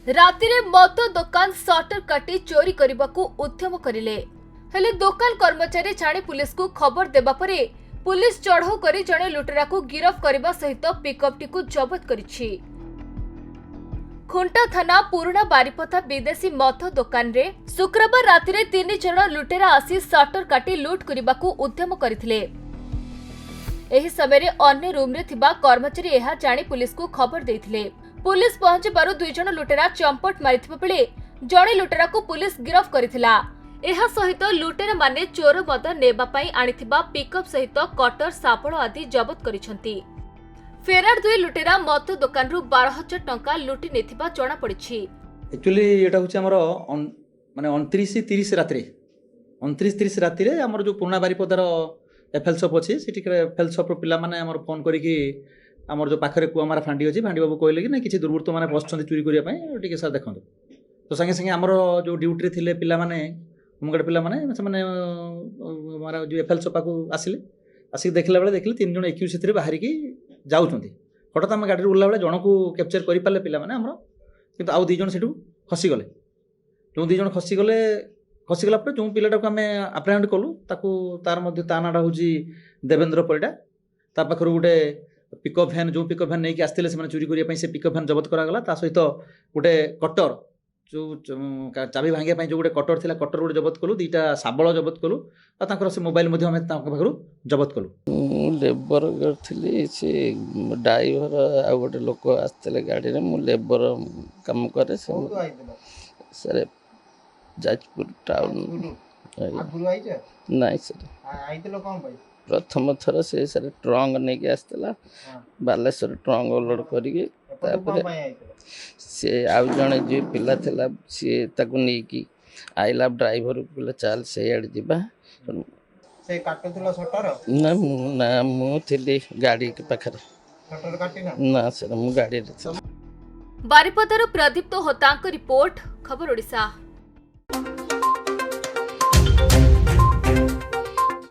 राति रे मद दुकान सटर काटी चोरी करने को उद्यम करिले हेले दुकान कर्मचारी छाणी पुलिस को खबर देबा परे पुलिस चढ़ाऊ करी जणे लुटेरा को गिरफ्त करने सहित पिकअप टी को जबत करिछि। खुंटा थाना पुराना बारिपदा विदेशी मद दुकान रे शुक्रवार राति रे 3 जण लुटेरा आसी सटर काटी लुट करने को उद्यम करथिले। एही समय अन्य रूम रे थिबा कर्मचारी एहा जानी पुलिस को खबर देथिले। पुलिस पहुंचे बारू 2 जण लुटेरा चंपट मारिथिबा बेले जणे लुटेरा को पुलिस गिरफ्त करथिला। एहा सहित लुटेरा माने चोर मद नेबा पई आनिथिबा पिकअप सहित कटर सापड़ आदि जबत करिसंती। फेरार 2 लुटेरा मद दुकान रु 12,000 टंका लुटी नेथिबा जणा पड़िछि। एक्चुअली एटा होछि हमर माने 29-30 रात्रि 29-30 रात्रि रे हमर जो पुराना बारिपदार एफएल शॉप अछि सेठी एफएल शॉप रो पिला माने हमर फोन करिकि हमर जो पाखरे कुआमारा फांडी अछि फांडी बाबू कहले कि ना किछि दुर्वृत्त माने बसछन्ती चोरी करिया पई टिके सर देखंतु तो संगे संगे हमर जो ड्यूटी रे थिले पिला माने मुगड पिला माने से माने हमारा जो एफएल शॉप को आसिले आसी देखला बेले देखले 3 जण एक्यू सेथिरे बाहरी की जाउछन्ती हठात हम गाड़ी रे उल्ला बेले जण को कैप्चर करि पाले पिला माने हमर किंतु आउ 2 जण सेठू खसी गले जो 2 जण खसी गला पर जो पिलाटा को आमे अप्रेहेंड कलु ताकू तार मध्ये ता नाडा होजी देवेंद्र परिडा ता पाखरु गुटे पिकअप वैन जो पिकअप वैन नहीं आसते से चोरी करने से पिकअप वैन जबत करागला ता सहित गोटे कटर जो चाबी भांगे जो गोटे कटर थिला कटर गोटे जबत कलु 2टा शाबल जबत कलु आ से मोबाइल मध्ये हमें पाखरु जबत कलु। लेबर करथिली से ड्राइवर आ गोटे लोक आसते गाड़ी रे मु लेबर काम करे से सर जाजपुर टाउन नहीं सर प्रथम थर से सर ट्रंक नहीं के आसला बालेश्वर ट्रंक लोड करिके से आउ जने जे पिला थिला से ताकू नहीं की आइला ड्राइवर पिला चल से आड़ जिबा से काटुतला सटर ना मु थिली गाड़ी के पाखरे सटर काटिना ना सर मु गाड़ी रे बारिपदार प्रदीप्त होतांक रिपोर्ट खबर ओडिशा।